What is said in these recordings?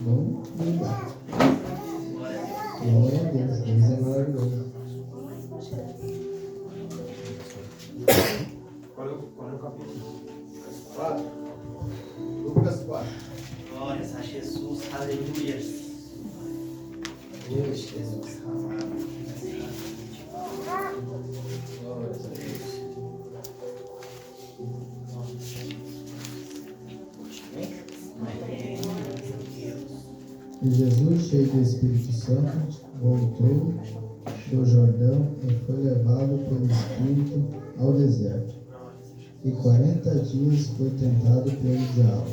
Vamos ligar. Glória a Deus. Deus é maravilhoso. Qual é o capítulo? 4. Lucas 4. Glórias a Jesus, aleluia. Deus, Jesus. Glórias a Deus. E Jesus, cheio do Espírito Santo, voltou do Jordão e foi levado pelo Espírito ao deserto. E 40 dias foi tentado pelo diabo.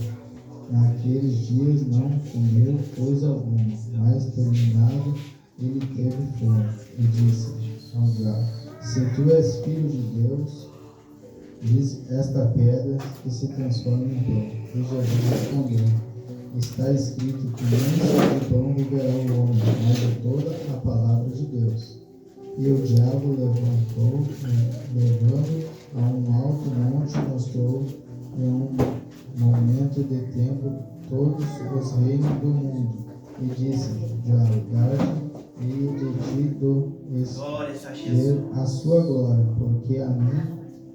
Naqueles dias não comeu coisa alguma, mas terminado ele teve fome. E disse ao diabo: se tu és filho de Deus, diz esta pedra que se transforma em pão. E Jesus respondeu: está escrito que nem só de pão viverá o homem, mas de toda a palavra de Deus. E o diabo levantou, levando a um alto monte, mostrou em um momento de tempo todos os reinos do mundo. E disse: diabo, dar-te e de ti dou a sua glória, porque a mim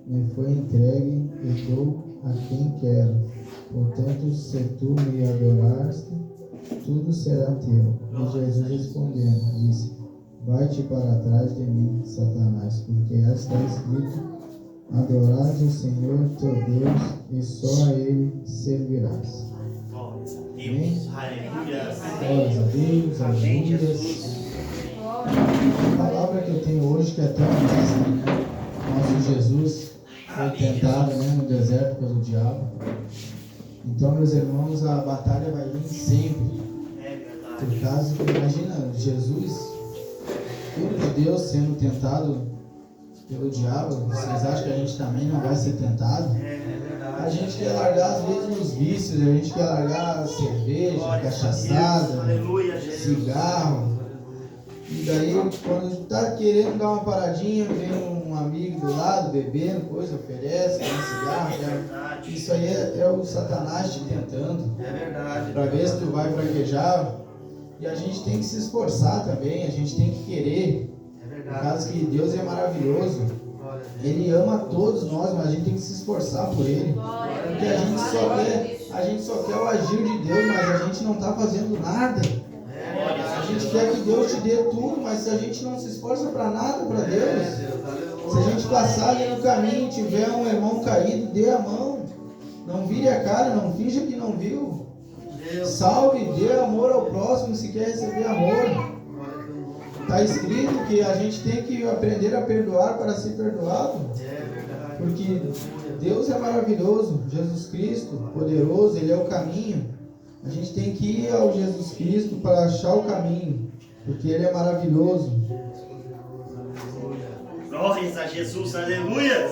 me foi entregue e dou a quem quero. Portanto, se tu me adoraste, tudo será teu. E Jesus respondendo, disse: vai-te para trás de mim, Satanás, porque está escrito: adorarás o Senhor teu Deus e só a Ele servirás. Glórias a Deus, aleluia. Glórias a Deus, aleluia. A palavra que eu tenho hoje, que é tão mestre, né? Nosso Jesus foi tentado, né, no deserto pelo diabo. Então, meus irmãos, a batalha vai vir sempre. Por causa que, imagina, Jesus, filho de Deus, sendo tentado pelo diabo. Vocês acham que a gente também não vai ser tentado? A gente quer largar, às vezes, os vícios. A gente quer largar cerveja, cachaçada, cigarro. E daí, quando está querendo dar uma paradinha, vem um amigo do lado, bebendo, coisa, oferece, um cigarro. Isso aí é o Satanás te tentando. É verdade. Para ver se tu vai fraquejar. E a gente tem que se esforçar também, a gente tem que querer. Por causa que Deus é maravilhoso. Ele ama todos nós, mas a gente tem que se esforçar por Ele. Porque a gente só quer o agir de Deus, mas a gente não está fazendo nada. A gente quer que Deus te dê tudo, mas se a gente não se esforça para nada para Deus, se a gente passar ali no caminho e tiver um irmão caído, dê a mão. Não vire a cara, não finja que não viu. Salve, dê amor ao próximo se quer receber amor. Está escrito que a gente tem que aprender a perdoar para ser perdoado. Porque Deus é maravilhoso, Jesus Cristo, poderoso, Ele é o caminho. A gente tem que ir ao Jesus Cristo para achar o caminho, porque Ele é maravilhoso. Glórias a Jesus, aleluia.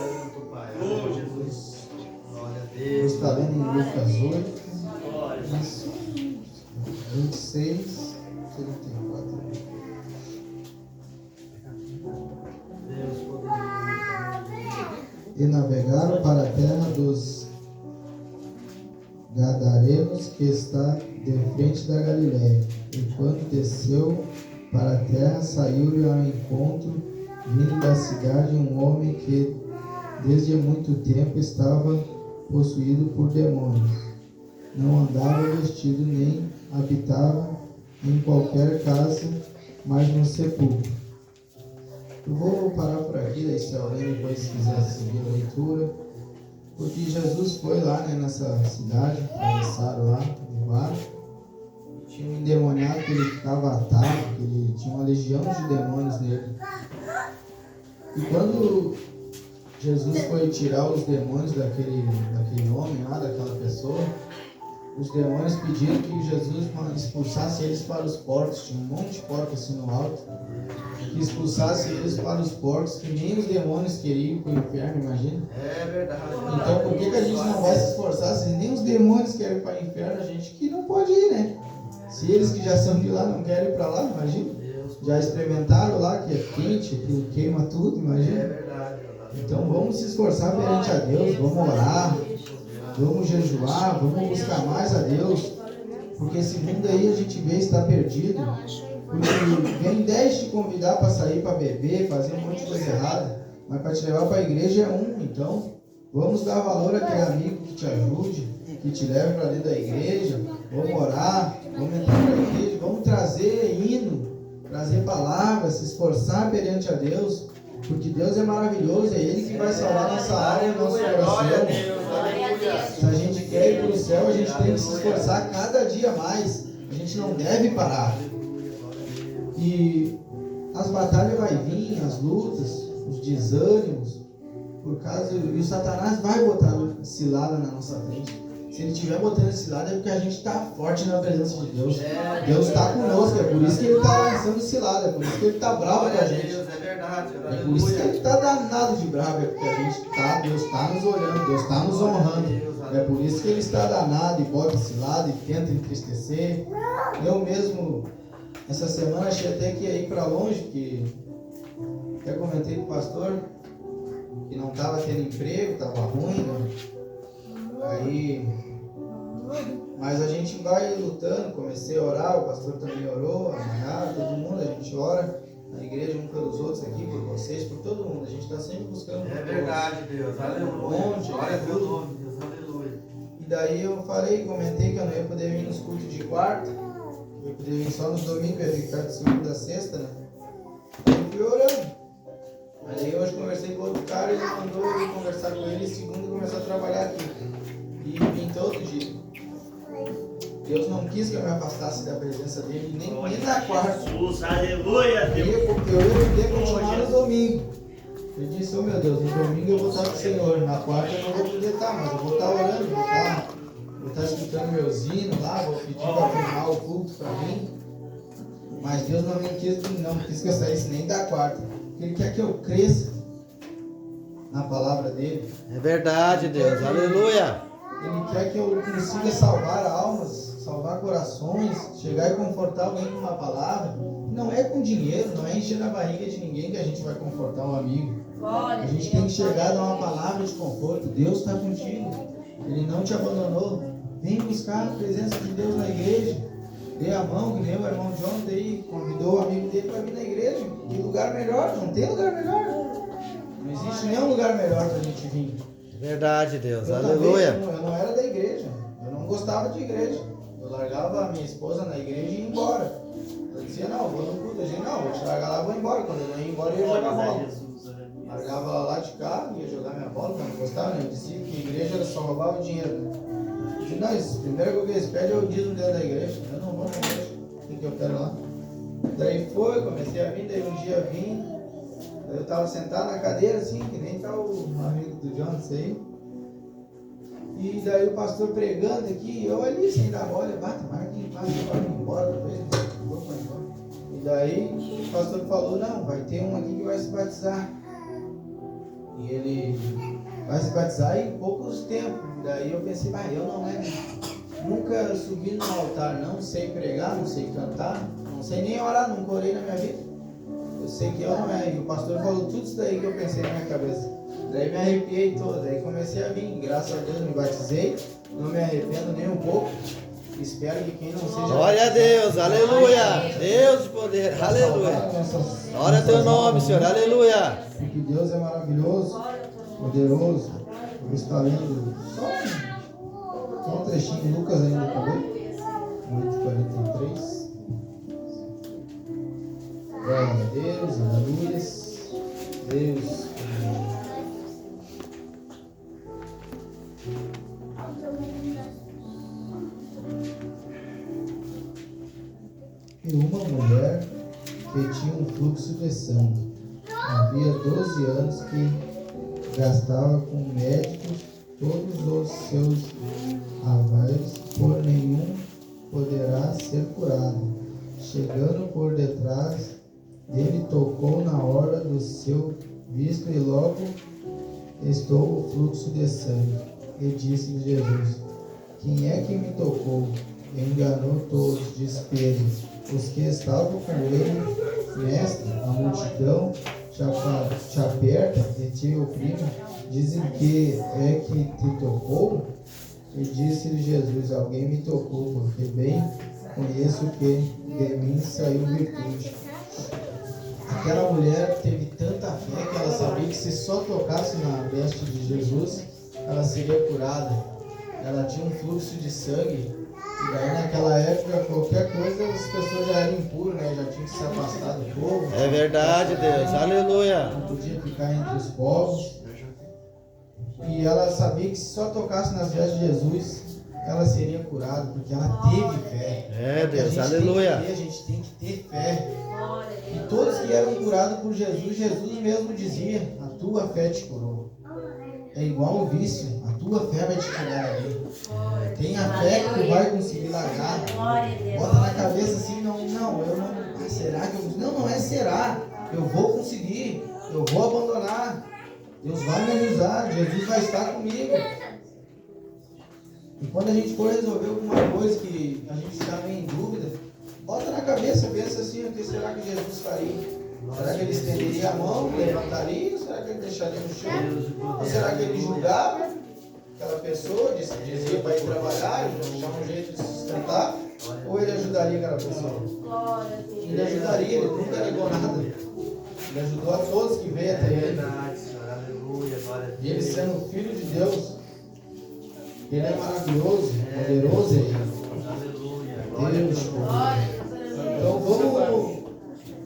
Oh, Jesus. Deus está lendo em Lucas 8, Glória. 26, 34. E navegaram para a terra dos Gadarenos, que está de frente da Galiléia. E quando desceu para a terra, saiu-lhe ao encontro, vindo da cidade, um homem que desde muito tempo estava possuído por demônios. Não andava vestido, nem habitava em qualquer casa, mas no sepulcro. Eu vou parar por aqui, daí se alguém depois quiser seguir a leitura. Porque Jesus foi lá, né, nessa cidade, atravessaram lá de barco. Tinha um endemoniado que ele ficava atado, que ele tinha uma legião de demônios nele. E quando Jesus foi tirar os demônios daquele homem lá, daquela pessoa, os demônios pediram que Jesus expulsasse eles para os porcos. Tinha um monte de porcos assim no alto. Que expulsasse eles para os porcos, que nem os demônios queriam ir para o inferno, imagina? É verdade. Então por que a gente não vai se esforçar se nem os demônios querem ir para o inferno? A gente que não pode ir, né? Se eles que já são de lá não querem ir para lá, imagina? Já experimentaram lá que é quente, que queima tudo, imagina? É verdade. Então vamos se esforçar perante a Deus, vamos orar, vamos jejuar, vamos buscar mais a Deus. Porque esse mundo aí a gente vê está perdido. Porque vem 10 te convidar para sair, para beber, fazer um monte de coisa errada. Mas para te levar para a igreja é um. Então, vamos dar valor àquele amigo que te ajude, que te leve para dentro da igreja. Vamos orar, vamos entrar para a igreja, vamos trazer hino, trazer palavras, se esforçar perante a Deus. Porque Deus é maravilhoso, é Ele que vai salvar nossa alma e nosso coração. Se a gente quer ir para o céu, a gente tem que se esforçar cada dia mais. A gente não deve parar. E as batalhas vai vir, as lutas, os desânimos, por causa, e o Satanás vai botar cilada na nossa frente. Se ele estiver botando cilada é porque a gente está forte na presença de Deus. Deus está conosco, é por isso que ele está lançando cilada, é por isso que ele está bravo com a gente. É por isso que ele está danado de bravo, é porque a gente está, Deus está nos olhando, Deus está nos honrando. É por isso que ele está danado e bota cilada e tenta entristecer. Eu mesmo, essa semana, achei até que ia ir para longe, porque até comentei com o pastor que não estava tendo emprego, estava ruim, né? Aí, mas a gente vai lutando, comecei a orar, o pastor também orou, amanhã, todo mundo, a gente ora na igreja um pelos outros aqui, por vocês, por todo mundo, a gente está sempre buscando por É verdade, Deus, aleluia. Glória a teu nome, Deus, aleluia. E daí eu falei, comentei que eu não ia poder vir nos cultos de quarta, eu ia poder vir só nos domingos, ia ficar de segunda a sexta, né? Aí eu fui orando. Aí hoje conversei com outro cara, ele mandou eu conversar com ele e segunda começou a trabalhar aqui. E vim todo dia. Deus não quis que eu me afastasse da presença dele, nem na quarta. Jesus, aleluia, Deus. Porque eu ia poder continuar no domingo. Eu disse, oh meu Deus, no domingo eu vou estar com o Senhor, na quarta eu não vou poder estar, mas eu vou estar orando, vou estar escutando meus hinos lá, vou pedir para arrumar o culto para mim. Mas Deus não quis que eu saísse nem da quarta. Porque Ele quer que eu cresça na palavra dele. É verdade, Deus, aleluia. Ele quer que eu consiga salvar almas, salvar corações, chegar e confortar alguém com uma palavra. Não é com dinheiro, não é encher a barriga de ninguém que a gente vai confortar um amigo. A gente tem que chegar e dar uma palavra de conforto. Deus está contigo. Ele não te abandonou. Vem buscar a presença de Deus na igreja. Dê a mão, que nem o irmão Jonathan aí convidou o amigo dele para vir na igreja. Que lugar melhor? Não tem lugar melhor. Não existe nenhum lugar melhor para a gente vir. Verdade, Deus, Eu aleluia. também, eu não era da igreja. Eu não gostava de igreja. Eu largava a minha esposa na igreja e ia embora. Eu dizia, não, vou no culto. Eu dizia, não, vou te largar lá, vou embora. Quando eu não ia embora, eu ia jogar bola. Largava ela lá de carro, ia jogar minha bola, porque eu não gostava, né? Eu dizia que a igreja só roubava o dinheiro, né? Eu disse, não, isso, primeiro que eles pedem é o dízimo dentro da igreja. Eu não vou na igreja, o que eu quero lá? Daí foi, comecei a vir, daí um dia vim. Eu estava sentado na cadeira assim, que nem tá o amigo do Jonas aí. E daí o pastor pregando aqui, eu ali sem dar bola, bate, Marquinhos, passa agora, vou embora, talvez, vou embora. E daí o pastor falou, não, vai ter um aqui que vai se batizar. E ele vai se batizar em poucos tempos. Daí eu pensei, eu não nunca subi no altar, não sei pregar, não sei cantar, não sei nem orar, nunca orei na minha vida. Eu sei que eu não é. E o pastor falou tudo isso daí que eu pensei na minha cabeça. Daí me arrepiei todo, daí comecei a vir. Graças a Deus me batizei, não me arrependo nem um pouco. Espero que quem não seja... Glória a Deus, aleluia. Deus de poder, aleluia. Glória a teu nome, Senhor, aleluia. Porque Deus é maravilhoso, poderoso. Eu estou lendo só um trechinho, Lucas ainda também. 8:43. Glória a Deus, aleluia. Deus. E uma mulher que tinha um fluxo de sangue. Havia 12 anos que gastava com médicos todos os seus avais, por nenhum poderá ser curado. Chegando por detrás dele, tocou na hora do seu visto e logo estou o fluxo de sangue. E disse Jesus, quem é que me tocou? Enganou todos, disse Pedro, os que estavam com ele, mestre, a multidão te aperta e te oprime, dizem que é que te tocou. E disse-lhe Jesus: alguém me tocou, porque bem conheço que de mim saiu virtude. Aquela mulher teve tanta fé que ela sabia que se só tocasse na veste de Jesus, ela seria curada. Ela tinha um fluxo de sangue. E daí naquela época, qualquer coisa, as pessoas já eram impuras, né? Já tinham que se afastar do povo. É verdade, Deus. Aleluia. Não podia ficar entre os povos. E ela sabia que se só tocasse nas vestes de Jesus, ela seria curada, porque ela teve fé. É, Deus. Aleluia. A gente tem que ter fé. E todos que eram curados por Jesus, Jesus mesmo dizia: a tua fé te curou. É igual o vício, a tua fé vai te curar ali. Tenha fé que tu vai conseguir largar. Bota na cabeça assim: não, eu não. Ah, será que eu vou? Não é será. Eu vou conseguir. Eu vou abandonar. Deus vai me usar. Jesus vai estar comigo. E quando a gente for resolver alguma coisa que a gente está meio em dúvida, bota na cabeça, pensa assim: o que será que Jesus faria? Será que ele estenderia a mão, levantaria? Ou será que ele deixaria no chão? Ou será que ele julgava aquela pessoa, dizia para ir trabalhar, achava um jeito de se sustentar? Ou ele ajudaria aquela pessoa? Ele ajudaria, ele nunca negou nada. Ele ajudou a todos que veio até ele. E ele sendo filho de Deus, ele é maravilhoso, poderoso é ele. Deus, então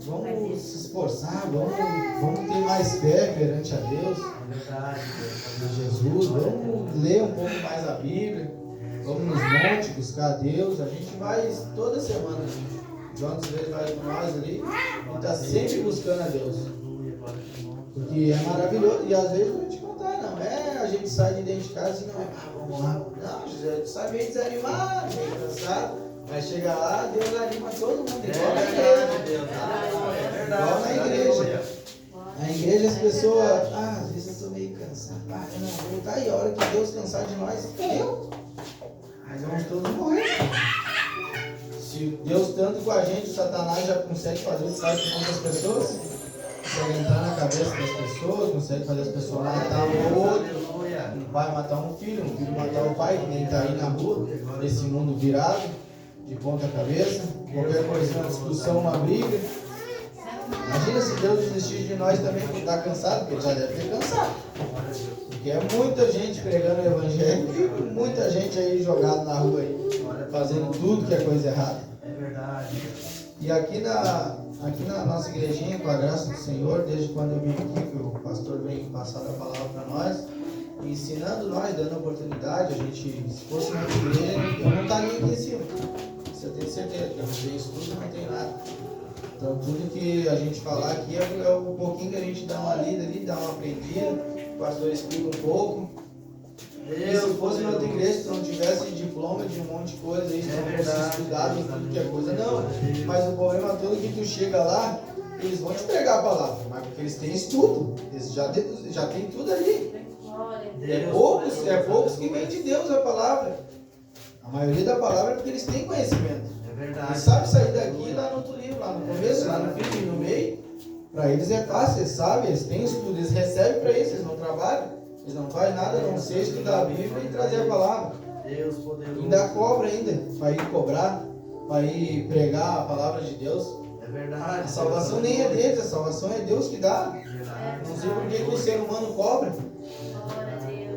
vamos se esforçar, vamos ter mais fé perante a Deus, Jesus, vamos ler um pouco mais a Bíblia, vamos nos montes buscar a Deus. A gente vai toda semana, João às vezes vai com nós ali e está sempre buscando a Deus, porque é maravilhoso. E às vezes eu vou te contar, não é a gente sai de dentro de casa e não é, vamos lá, não, a gente sai meio desanimado, meio cansado. Mas chega lá, Deus anima todo mundo, igual na igreja. Igual na igreja. Na igreja as pessoas, às vezes eu estou meio cansado, eu não vou. Tá aí, a hora que Deus cansar de nós, nós vamos todos morrer. Se Deus tanto com a gente, o Satanás já consegue fazer o que faz com outras pessoas, consegue entrar na cabeça das pessoas, consegue fazer as pessoas matar um outro. Um pai matar um filho matar o pai, que nem está aí na rua, nesse mundo virado, de ponta cabeça, qualquer coisa, uma discussão, uma briga. Imagina se Deus desistir de nós também, que está cansado, porque ele já deve ter cansado. Porque é muita gente pregando o evangelho e muita gente aí jogada na rua aí, fazendo tudo que é coisa errada. É verdade. E aqui na nossa igrejinha, com a graça do Senhor, desde quando eu vim aqui, que o pastor vem passar a palavra para nós, ensinando nós, dando oportunidade, a gente, se fosse na igreja, eu não estaria aqui em cima. Isso eu tenho certeza, que eu não tenho estudo, não tenho nada. Então tudo que a gente falar aqui é um pouquinho que a gente dá uma lida ali, dá uma aprendida, o pastor explica um pouco. E se fosse na outra igreja, se não tivesse diploma de um monte de coisa aí, se não fosse estudado em tudo que é coisa, não. Mas o problema todo é que tu chega lá, eles vão te pregar a palavra, mas porque eles têm estudo, eles já têm tudo ali. É poucos que vêm de Deus a palavra. A maioria da palavra é porque eles têm conhecimento. É verdade. Eles sabem sair daqui lá no outro livro, lá no começo, lá no fim e no meio. Para eles é fácil, eles sabem, eles têm estudo, eles recebem para isso, eles não trabalham, eles não fazem nada a não ser estudar a Bíblia e trazer a palavra. Deus poderoso. Ainda cobra ainda, para ir cobrar, para ir pregar a palavra de Deus. É verdade. A salvação nem é deles, a salvação é Deus que dá. Não sei por que o ser humano cobra.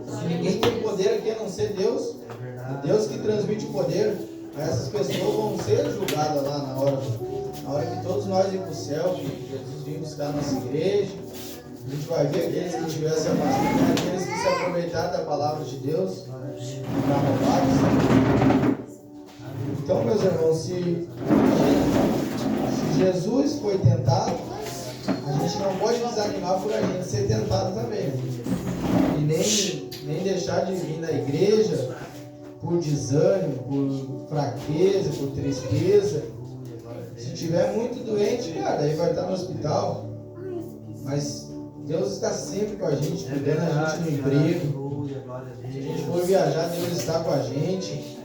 Se ninguém tem poder aqui a não ser Deus, é Deus que transmite o poder. Essas pessoas vão ser julgadas lá na hora que todos nós ir para o céu, que Jesus vir buscar a nossa igreja. A gente vai ver aqueles que tivessem afastado, aqueles que se aproveitaram da palavra de Deus para roubar. Então, meus irmãos, se Jesus foi tentado, a gente não pode desanimar por a gente ser tentado também. E nem deixar de vir na igreja por desânimo, por fraqueza, por tristeza. Se tiver muito doente, cara, aí vai estar no hospital. Mas Deus está sempre com a gente, cuidando a gente no emprego. Se a gente for viajar, Deus está com a gente.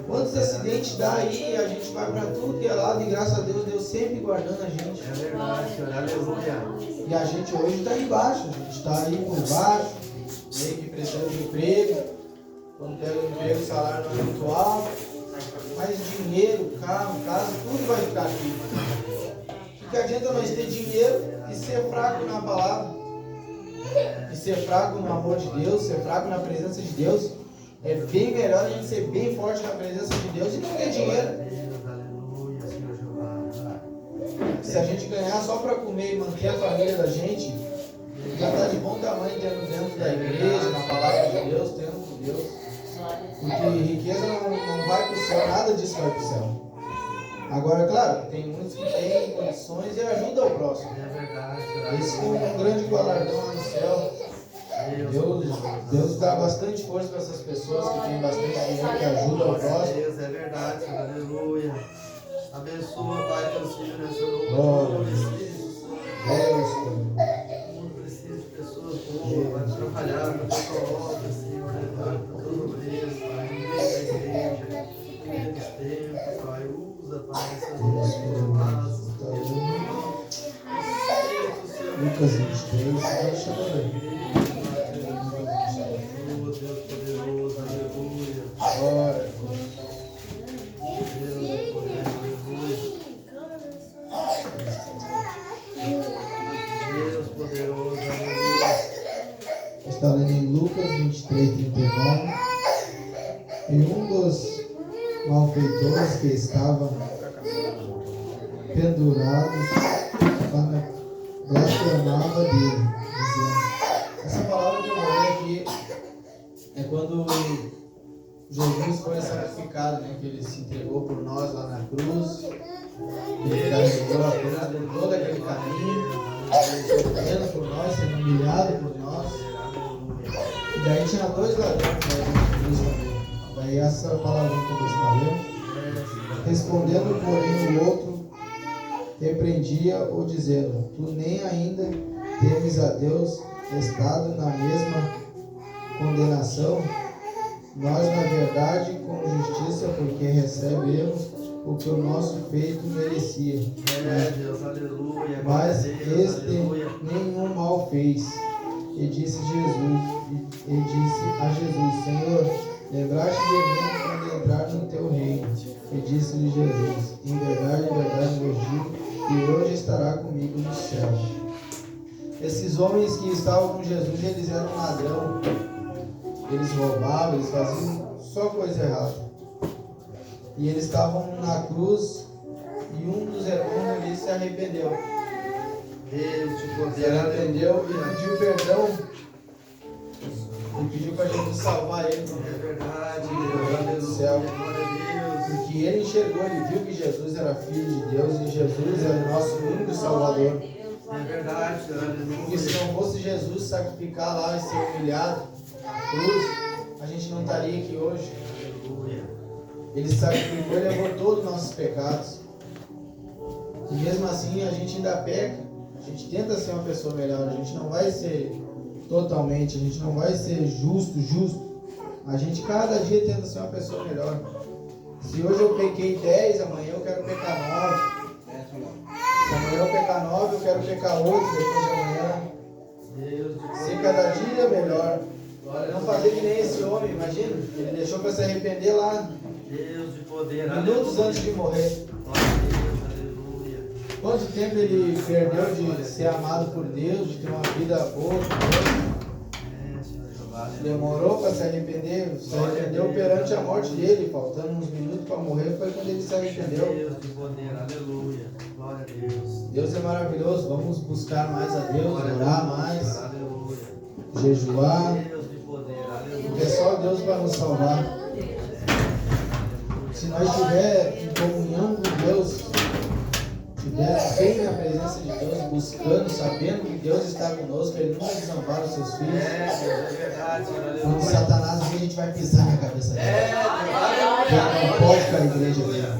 Quantos acidentes dá aí, a gente vai para tudo que é lado e graças a Deus, Deus sempre guardando a gente. É verdade, Senhor. Aleluia. E a gente hoje está embaixo, a gente está aí por baixo, meio que precisando de emprego. quando pega o emprego, o salário não é muito alto, mas dinheiro, carro, casa, tudo vai ficar aqui. O que adianta nós ter dinheiro e ser fraco na palavra? E ser fraco no amor de Deus, ser fraco na presença de Deus? É bem melhor a gente ser bem forte na presença de Deus e não ter dinheiro. Se a gente ganhar só para comer e manter a família da gente, já está de bom tamanho dentro da igreja, na palavra de Deus, tendo com Deus. Porque riqueza não vai para o céu, nada disso vai para o céu. Agora, claro, tem muitos que têm condições e ajudam o próximo. Esse é um grande galardão lá no céu. Deus dá bastante força para essas pessoas que têm bastante dinheiro, que ajudam o próximo. Deus, é verdade, Senhor, aleluia. Abençoa, Pai, teus filhos nessa noite. Glória. Deus, precisa de pessoas boas, vai trabalhar na tua obra, Senhor, levar para toda obreiros, Pai, no meio da igreja, no meio dos tempos, Pai, usa, Pai, essas nossas Lucas 23, vai chamando. Deus poderoso, aleluia. Glória. Deus poderoso, aleluia. Está lendo em Lucas 23, 39. E um dos malfeitores que estavam pendurados blasfemava dele, dizendo: essa palavra que eu vou ler aqui é quando Jesus foi sacrificado, né? Que ele se entregou por nós lá na cruz. Ele carregou a pena de todo aquele caminho, sofrendo por nós, sendo humilhado por nós. E daí tinha dois ladrões na cruz também. Daí essa palavra que eu estou lendo. Respondendo, porém, o outro repreendia-o, dizendo: tu nem ainda temes a Deus, estado na mesma condenação? Nós, na verdade, com justiça, porque recebemos o que o nosso feito merecia. Deus, aleluia. Mas Deus, este aleluia. nenhum mal fez. E disse a Jesus: Senhor, lembraste de mim quando entrar no teu reino. E disse-lhe Jesus: em verdade vos digo que hoje estará comigo no céu. Esses homens que estavam com Jesus, eles eram ladrão. Eles roubavam, eles faziam só coisa errada. E eles estavam na cruz e um dos irmãos ali se arrependeu. Deus te Se poder, arrependeu e pediu perdão. E pediu para Jesus salvar ele do verdade, reino do céu. glória a Deus. Porque ele enxergou, ele viu que Jesus era filho de Deus e Jesus era o nosso único Salvador. É verdade, Senhor, Porque se aleluia. não fosse Jesus sacrificar lá e ser humilhado na cruz, a gente não estaria aqui hoje. Aleluia. Ele sacrificou e levou todos os nossos pecados. E mesmo assim a gente ainda peca. A gente tenta ser uma pessoa melhor. A gente não vai ser totalmente, a gente não vai ser justo. A gente cada dia tenta ser uma pessoa melhor. Se hoje eu pequei 10, amanhã eu quero pecar 9. Se amanhã eu pecar 9, eu quero pecar 8 depois de amanhã. Deus Ser cada dia melhor. Não fazer que nem esse homem, imagina. Ele deixou para se arrepender lá, Deus de poder, minutos aleluia. antes de morrer. Glória a Deus, aleluia. Quanto tempo ele perdeu de ser amado por Deus, de ter uma vida boa com Deus? Senhor Jeová, Demorou para se arrepender perante a morte dele, faltando uns minutos para morrer, foi quando ele se arrependeu. Deus de poder, aleluia. Glória a Deus. Deus é maravilhoso, vamos buscar mais a Deus, orar mais, Aleluia. jejuar, Deus de poder, aleluia. porque só Deus vai nos salvar. Se nós estivermos em comunhão com Deus, estivermos bem na presença de Deus, buscando, sabendo que Deus está conosco, Ele nunca desampara os seus filhos. Deus, é verdade, Senhor, Quando aleluia. Satanás vem, a gente vai pisar na cabeça dele. Deus, aleluia. Ele não pode com a igreja dele.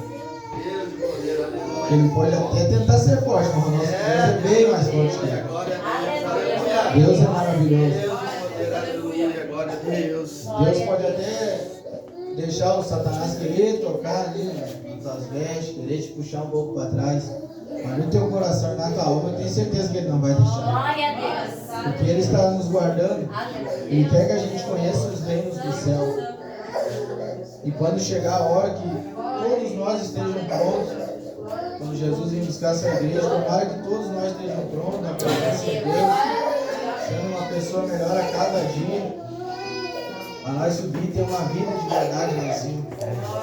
Deus de poder, aleluia. Ele pode até tentar ser forte, mas o nosso Deus é bem mais forte que ele. Glória a Deus, aleluia. Deus é maravilhoso. Deus de poder, aleluia. Glória a Deus. Deus pode até deixar o Satanás querer tocar ali nas tuas vestes, querer te puxar um pouco para trás. Mas no teu coração e na tua alma, eu tenho certeza que Ele não vai deixar. Glória a Deus. Porque Ele está nos guardando. Aleluia. Ele quer que a gente conheça os reinos do céu. E quando chegar a hora que todos nós estejam prontos, quando Jesus vir buscar essa igreja, tomara que todos nós estejam prontos na presença de Deus, sendo uma pessoa melhor a cada dia, para nós subir e ter uma vida de verdade lá em cima.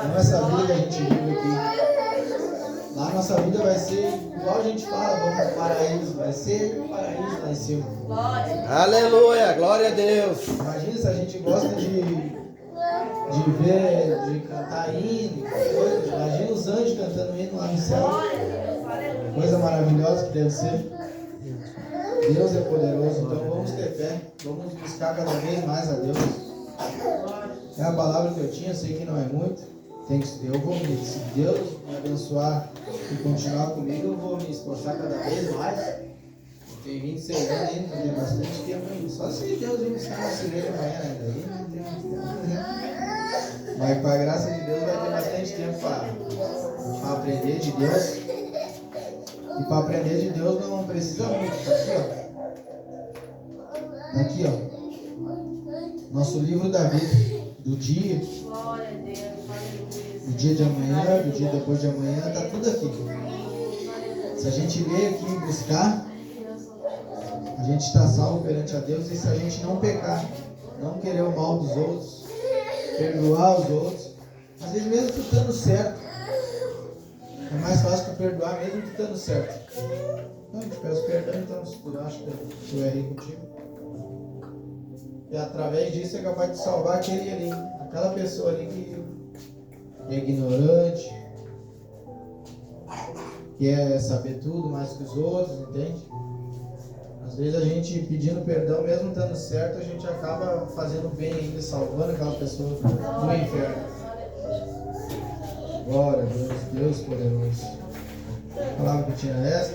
Não essa vida que a gente vive aqui. Lá a nossa vida vai ser, igual a gente fala, vamos para o paraíso, vai ser o paraíso lá em cima. Aleluia, glória a Deus. Imagina se a gente gosta de ver, de cantar hino, coisa. Imagina os anjos cantando hino lá no céu. Coisa maravilhosa que deve ser. Deus é poderoso, então vamos ter fé, vamos buscar cada vez mais a Deus. É a palavra que eu tinha, sei que não é muito. Eu vou me, se Deus me abençoar e continuar comigo, eu vou me esforçar cada vez mais. Tem 26 anos ainda, tem bastante tempo ainda. Só se Deus vir buscar na igreja amanhã, né? Daí não tem muito tempo, né? Mas com a graça de Deus vai ter bastante tempo para aprender de Deus. E para aprender de Deus não precisa muito. Tá aqui, ó. Nosso livro da vida, do dia. Do dia de amanhã, do dia depois de amanhã, tá tudo aqui. Se a gente ler aqui e buscar, a gente está salvo perante a Deus. E se a gente não pecar, não querer o mal dos outros, perdoar os outros, às vezes mesmo tu estando certo, é mais fácil tu perdoar mesmo tu estando certo. Não, eu te peço perdão, então, se tu acha que eu errei contigo. E através disso é capaz de salvar aquele ali, aquela pessoa ali que é ignorante, que quer saber tudo mais que os outros, entende? Às vezes a gente pedindo perdão, mesmo estando certo, a gente acaba fazendo bem ainda, salvando aquela pessoa do inferno. Glória a Deus, Deus poderoso. A palavra que tinha essa.